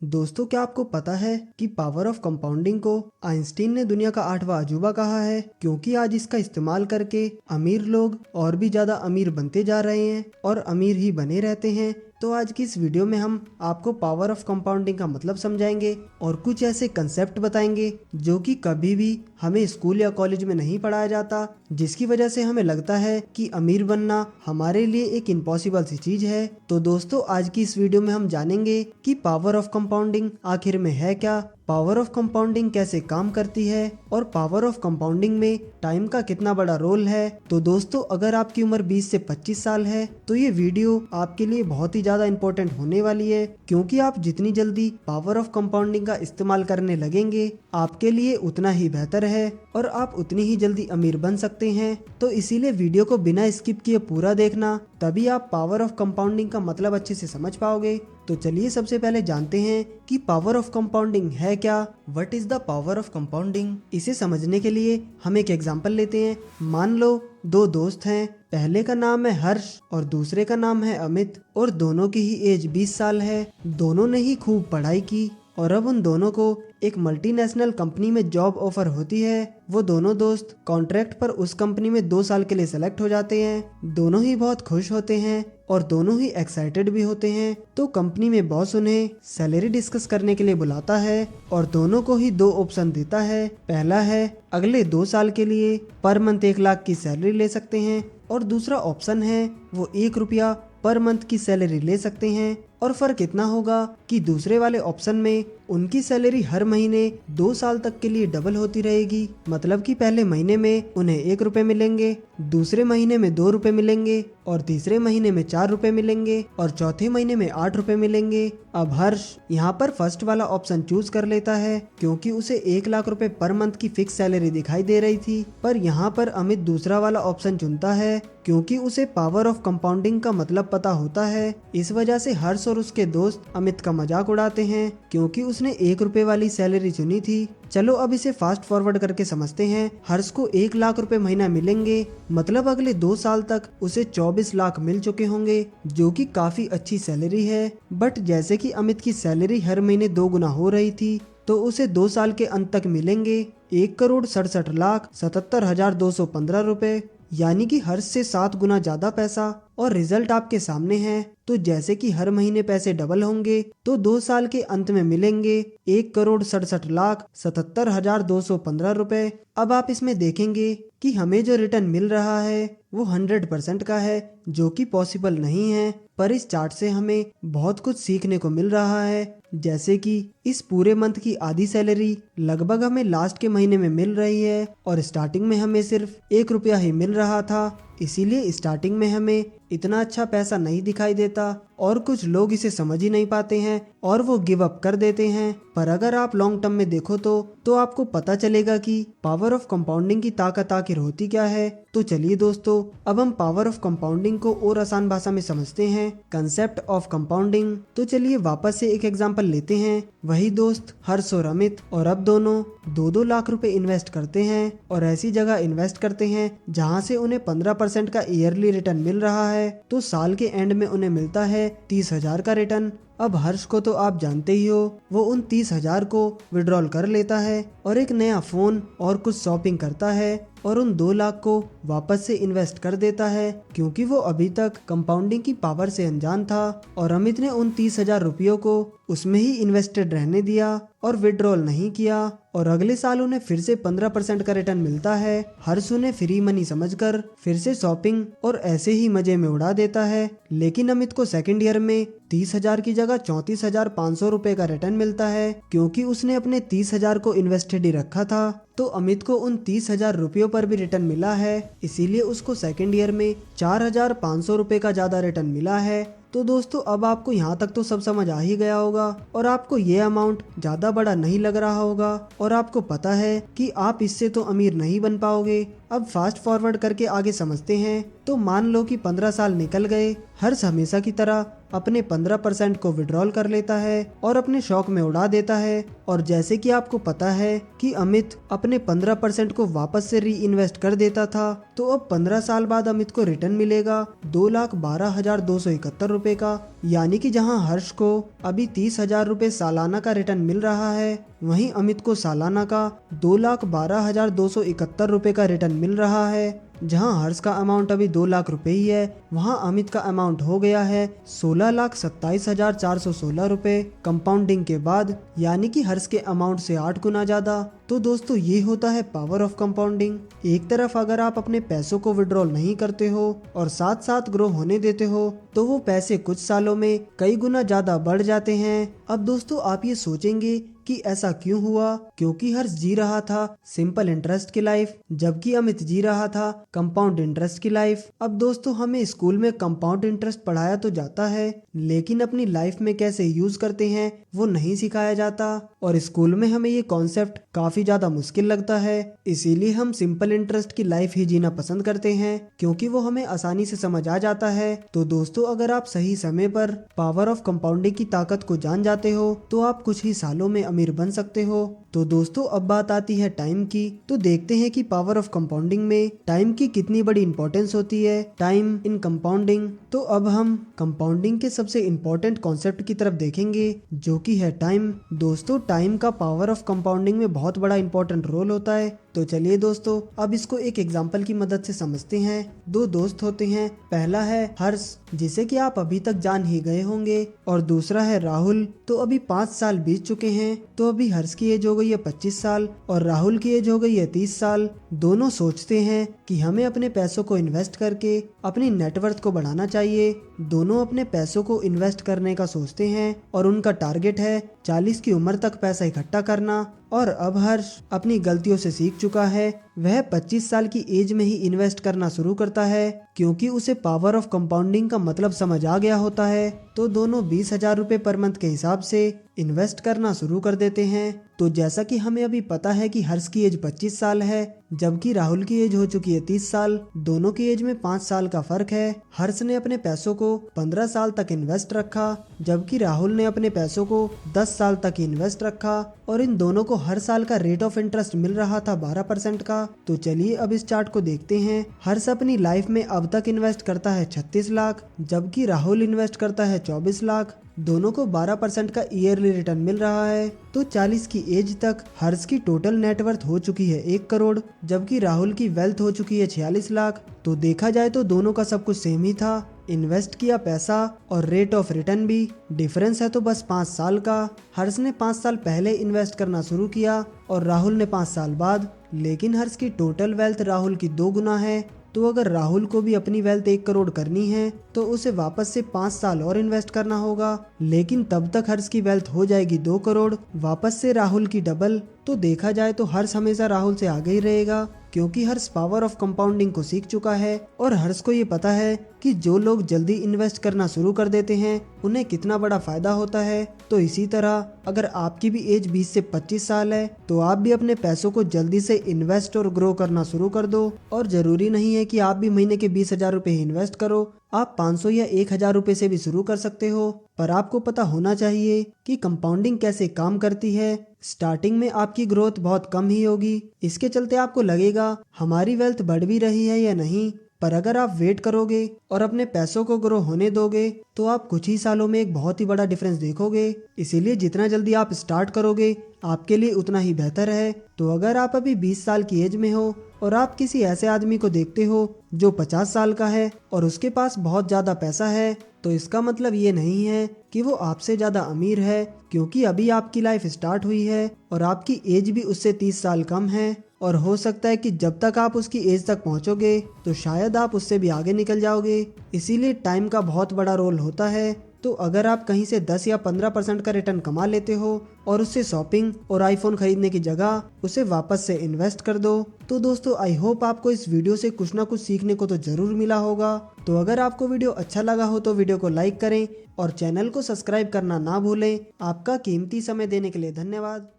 दोस्तों, क्या आपको पता है कि पावर ऑफ कंपाउंडिंग को आइंस्टीन ने दुनिया का 8वां अजूबा कहा है, क्योंकि आज इसका इस्तेमाल करके अमीर लोग और भी ज्यादा अमीर बनते जा रहे हैं और अमीर ही बने रहते हैं। तो आज की इस वीडियो में हम आपको पावर ऑफ कंपाउंडिंग का मतलब समझाएंगे और कुछ ऐसे कंसेप्ट बताएंगे जो कि कभी भी हमें स्कूल या कॉलेज में नहीं पढ़ाया जाता, जिसकी वजह से हमें लगता है कि अमीर बनना हमारे लिए एक इम्पॉसिबल सी चीज है। तो दोस्तों, आज की इस वीडियो में हम जानेंगे कि पावर ऑफ कंपाउंडिंग आखिर में है क्या, पावर ऑफ कंपाउंडिंग कैसे काम करती है और पावर ऑफ कंपाउंडिंग में टाइम का कितना बड़ा रोल है। तो दोस्तों, अगर आपकी उम्र 20 से 25 साल है तो ये वीडियो आपके लिए बहुत ही ज्यादा इम्पोर्टेंट होने वाली है, क्योंकि आप जितनी जल्दी पावर ऑफ कंपाउंडिंग का इस्तेमाल करने लगेंगे आपके लिए उतना ही बेहतर है और आप उतनी ही जल्दी अमीर बन सकते हैं। तो इसीलिए वीडियो को बिना स्किप किए पूरा देखना, तभी आप पावर ऑफ कंपाउंडिंग का मतलब अच्छे से समझ पाओगे। तो चलिए सबसे पहले जानते हैं कि पावर ऑफ कंपाउंडिंग है क्या। What is the power of compounding. इसे समझने के लिए हम एक एग्जांपल लेते हैं। मान लो दो दोस्त हैं, पहले का नाम है हर्ष और दूसरे का नाम है अमित, और दोनों की ही एज 20 साल है। दोनों ने ही खूब पढ़ाई की और अब उन दोनों को एक मल्टीनेशनल कंपनी में जॉब ऑफर होती है। वो दोनों दोस्त कॉन्ट्रैक्ट पर उस कंपनी में 2 साल के लिए सेलेक्ट हो जाते हैं। दोनों ही बहुत खुश होते हैं और दोनों ही एक्साइटेड भी होते हैं। तो कंपनी में बॉस उन्हें सैलरी डिस्कस करने के लिए बुलाता है और दोनों को ही 2 ऑप्शन देता है। पहला है अगले 2 साल के लिए पर मंथ 1 लाख की सैलरी ले सकते हैं, और दूसरा ऑप्शन है वो 1 रुपया पर मंथ की सैलरी ले सकते हैं। और फर्क इतना होगा कि दूसरे वाले ऑप्शन में उनकी सैलरी हर महीने 2 साल तक के लिए डबल होती रहेगी। मतलब कि पहले महीने में उन्हें 1 रुपए मिलेंगे, दूसरे महीने में 2 रुपए मिलेंगे, और तीसरे महीने में 4 रुपए मिलेंगे, और चौथे महीने में 8 रुपए मिलेंगे। अब हर्ष यहाँ पर फर्स्ट वाला ऑप्शन चूज कर लेता है, क्योंकि उसे 1 लाख रुपए पर मंथ की फिक्स सैलरी दिखाई दे रही थी। पर यहाँ पर अमित दूसरा वाला ऑप्शन चुनता है, क्योंकि उसे पावर ऑफ कंपाउंडिंग का मतलब पता होता है। इस वजह से हर्ष और उसके दोस्त अमित का मजाक उड़ाते हैं, क्योंकि उसने 1 रुपए वाली सैलरी चुनी थी। चलो अब इसे फास्ट फॉरवर्ड करके समझते हैं। हर्ष को 1 लाख रुपए महीना मिलेंगे, मतलब अगले 2 साल तक उसे 24 लाख मिल चुके होंगे, जो कि काफी अच्छी सैलरी है। बट जैसे कि अमित की सैलरी हर महीने 2 गुना हो रही थी, तो उसे 2 साल के अंत तक मिलेंगे 1,67,77,215 रुपए, यानी कि हर्ष से 7 गुना ज्यादा पैसा। और रिजल्ट आपके सामने है। तो जैसे कि हर महीने पैसे डबल होंगे, तो 2 साल के अंत में मिलेंगे 1,67,77,215 रुपए। अब आप इसमें देखेंगे कि हमें जो रिटर्न मिल रहा है वो 100% का है, जो कि पॉसिबल नहीं है। पर इस चार्ट से हमें बहुत कुछ सीखने को मिल रहा है, जैसे कि इस पूरे मंथ की आधी सैलरी लगभग हमें लास्ट के महीने में मिल रही है, और स्टार्टिंग में हमें सिर्फ 1 रुपया ही मिल रहा था। इसीलिए स्टार्टिंग में हमें इतना अच्छा पैसा नहीं दिखाई देता, और कुछ लोग इसे समझ ही नहीं पाते हैं और वो गिव अप कर देते हैं। पर अगर आप लॉन्ग टर्म में देखो तो आपको पता चलेगा कि पावर ऑफ कंपाउंडिंग की ताकत आखिर होती क्या है। तो चलिए दोस्तों, अब हम पावर ऑफ कंपाउंडिंग को और आसान भाषा में समझते हैं, कंसेप्ट ऑफ कंपाउंडिंग। तो चलिए वापस से एक एग्जांपल लेते हैं। वही दोस्त हर्ष और अमित, और अब दोनों 2-2 लाख रुपए इन्वेस्ट करते हैं, और ऐसी जगह इन्वेस्ट करते हैं जहां से उन्हें 15% का ईयरली रिटर्न मिल रहा है। तो साल के एंड में उन्हें मिलता है 30,000 का रिटर्न। अब हर्ष को तो आप जानते ही हो, वो उन 30,000 को विड्रॉल कर लेता है और एक नया फोन और कुछ शॉपिंग करता है, और उन 2 लाख को वापस से इन्वेस्ट कर देता है, क्योंकि वो अभी तक कंपाउंडिंग की पावर से अनजान था। और अमित ने उन 30,000 रुपयों को उसमें ही इन्वेस्टेड रहने दिया और विड्रॉल नहीं किया, और अगले साल उन्हें फिर से 15% का रिटर्न मिलता है। हर्ष उन्हें फ्री मनी समझकर फिर से शॉपिंग और ऐसे ही मजे में उड़ा देता है। लेकिन अमित को सेकंड ईयर में 30,000 की जगह 34,500 रुपए का रिटर्न मिलता है, क्योंकि उसने अपने 30,000 को इन्वेस्टेड ही रखा था। तो अमित को उन 30,000 रुपयों पर भी रिटर्न मिला है, इसीलिए उसको सेकंड ईयर में 4,500 रुपए का ज्यादा रिटर्न मिला है। तो दोस्तों, अब आपको यहाँ तक तो सब समझ आ ही गया होगा, और आपको ये अमाउंट ज्यादा बड़ा नहीं लग रहा होगा, और आपको पता है कि आप इससे तो अमीर नहीं बन पाओगे, अब फास्ट फॉरवर्ड करके आगे समझते हैं। तो मान लो कि 15 साल निकल गए। हर्ष हमेशा की तरह अपने 15% को विड्रॉल कर लेता है और अपने शौक में उड़ा देता है। और जैसे कि आपको पता है कि अमित अपने 15% को वापस से री इन्वेस्ट कर देता था, तो अब 15 साल बाद अमित को रिटर्न मिलेगा 2,12,271 रुपए का। यानी कि जहां हर्ष को अभी 30,000 रुपए सालाना का रिटर्न मिल रहा है, वहीं अमित को सालाना का 2,12,271 रुपए का रिटर्न मिल रहा है। जहां हर्ष का अमाउंट अभी 2 लाख रुपए ही है, वहां अमित का अमाउंट हो गया है 16,27,416 रुपए कंपाउंडिंग के बाद, यानी कि हर्ष के अमाउंट से 8 गुना ज्यादा। तो दोस्तों ये होता है पावर ऑफ कंपाउंडिंग। एक तरफ अगर आप अपने पैसों को विड्रॉल नहीं करते हो और साथ साथ ग्रो होने देते हो, तो वो पैसे कुछ सालों में कई गुना ज्यादा बढ़ जाते हैं। अब दोस्तों आप ये सोचेंगे कि ऐसा क्यों हुआ, क्योंकि हर्ष जी रहा था सिंपल इंटरेस्ट की लाइफ, जबकि अमित जी रहा था कंपाउंड इंटरेस्ट की लाइफ। अब दोस्तों हमें स्कूल में कंपाउंड इंटरेस्ट पढ़ाया तो जाता है, लेकिन अपनी लाइफ में कैसे यूज करते हैं वो नहीं सिखाया जाता। और स्कूल में हमें ये कॉन्सेप्ट काफी ज्यादा मुश्किल लगता है, इसीलिए हम सिंपल इंटरेस्ट की लाइफ ही जीना पसंद करते हैं, क्योंकि वो हमें आसानी से समझ आ जाता है। तो दोस्तों अगर आप सही समय पर पावर ऑफ कंपाउंडिंग की ताकत को जान जाते हो, तो आप कुछ ही सालों में अमीर बन सकते हो। तो दोस्तों अब बात आती है टाइम की। तो देखते हैं कि पावर ऑफ कंपाउंडिंग में टाइम की कितनी बड़ी इंपॉर्टेंस होती है, टाइम इन कंपाउंडिंग। तो अब हम कंपाउंडिंग के सबसे इम्पोर्टेंट कॉन्सेप्ट की तरफ देखेंगे, जो कि है टाइम। दोस्तों टाइम का पावर ऑफ कंपाउंडिंग में बहुत बड़ा इंपॉर्टेंट रोल होता है। तो चलिए दोस्तों अब इसको एक एग्जाम्पल की मदद से समझते हैं। 2 दोस्त होते हैं, पहला है हर्ष, जिसे कि आप अभी तक जान ही गए होंगे, और दूसरा है राहुल। तो अभी 5 साल बीत चुके हैं। तो अभी हर्ष की एज हो गई है 25 साल और राहुल की एज हो गई है 30 साल। दोनों सोचते हैं कि हमें अपने पैसों को इन्वेस्ट करके अपनी नेटवर्थ को बढ़ाना चाहिए। दोनों अपने पैसों को इन्वेस्ट करने का सोचते हैं और उनका टारगेट है 40 की उम्र तक पैसा इकट्ठा करना। और अब हर्ष अपनी गलतियों से सीख चुका है। वह 25 साल की एज में ही इन्वेस्ट करना शुरू करता है, क्योंकि उसे पावर ऑफ कंपाउंडिंग का मतलब समझ आ गया होता है। तो दोनों 20,000 रुपए पर मंथ के हिसाब से इन्वेस्ट करना शुरू कर देते हैं। तो जैसा कि हमें अभी पता है कि हर्ष की एज 25 साल है, जबकि राहुल की एज हो चुकी है 30 साल। दोनों की एज में 5 साल का फर्क है। हर्ष ने अपने पैसों को 15 साल तक इन्वेस्ट रखा, जबकि राहुल ने अपने पैसों को 10 साल तक इन्वेस्ट रखा, और इन दोनों को हर साल का रेट ऑफ इंटरेस्ट मिल रहा था 12% का। तो चलिए अब इस चार्ट को देखते हैं। हर्ष अपनी लाइफ में अब तक इन्वेस्ट करता है 36 लाख, जबकि राहुल इन्वेस्ट करता है 24 लाख। दोनों को 12% का ईयरली रिटर्न मिल रहा है। तो 40 की एज तक हर्ष की टोटल नेटवर्थ हो चुकी है 1 करोड़, जबकि राहुल की वेल्थ हो चुकी है 46 लाख। तो देखा जाए तो दोनों का सब कुछ सेम ही था, इन्वेस्ट किया पैसा और रेट ऑफ रिटर्न भी। डिफरेंस है तो बस 5 साल का। हर्ष ने 5 साल पहले इन्वेस्ट करना शुरू किया और राहुल ने 5 साल बाद। लेकिन हर्ष की टोटल वेल्थ राहुल की 2 गुना है। तो अगर राहुल को भी अपनी वेल्थ 1 करोड़ करनी है, तो उसे वापस से 5 साल और इन्वेस्ट करना होगा। लेकिन तब तक हर्ष की वेल्थ हो जाएगी 2 करोड़, वापस से राहुल की डबल। तो देखा जाए तो हर्ष हमेशा राहुल से आगे ही रहेगा, क्योंकि हर्ष पावर ऑफ कंपाउंडिंग को सीख चुका है और हर्ष को ये पता है कि जो लोग जल्दी इन्वेस्ट करना शुरू कर देते हैं उन्हें कितना बड़ा फायदा होता है। तो इसी तरह अगर आपकी भी एज 20 से 25 साल है, तो आप भी अपने पैसों को जल्दी से इन्वेस्ट और ग्रो करना शुरू कर दो। और जरूरी नहीं है कि आप भी महीने के 20,000 रुपए ही इन्वेस्ट करो, आप 500 या 1,000 रुपए से भी शुरू कर सकते हो। पर आपको पता होना चाहिए कि कंपाउंडिंग कैसे काम करती है। स्टार्टिंग में आपकी ग्रोथ बहुत कम ही होगी, इसके चलते आपको लगेगा हमारी वेल्थ बढ़ भी रही है या नहीं। पर अगर आप वेट करोगे और अपने पैसों को ग्रो होने दोगे, तो आप कुछ ही सालों में एक बहुत ही बड़ा डिफरेंस देखोगे। इसीलिए जितना जल्दी आप स्टार्ट करोगे आपके लिए उतना ही बेहतर है। तो अगर आप अभी 20 साल की एज में हो और आप किसी ऐसे आदमी को देखते हो जो 50 साल का है और उसके पास बहुत ज्यादा पैसा है, तो इसका मतलब ये नहीं है कि वो आपसे ज्यादा अमीर है, क्योंकि अभी आपकी लाइफ स्टार्ट हुई है और आपकी एज भी उससे 30 साल कम है। और हो सकता है कि जब तक आप उसकी एज तक पहुंचोगे तो शायद आप उससे भी आगे निकल जाओगे। इसीलिए टाइम का बहुत बड़ा रोल होता है। तो अगर आप कहीं से 10 या 15% का रिटर्न कमा लेते हो और उससे शॉपिंग और आईफोन खरीदने की जगह उसे वापस से इन्वेस्ट कर दो। तो दोस्तों आई होप आपको इस वीडियो से कुछ ना कुछ सीखने को तो जरूर मिला होगा। तो अगर आपको वीडियो अच्छा लगा हो तो वीडियो को लाइक करें और चैनल को सब्सक्राइब करना ना भूलें। आपका कीमती समय देने के लिए धन्यवाद।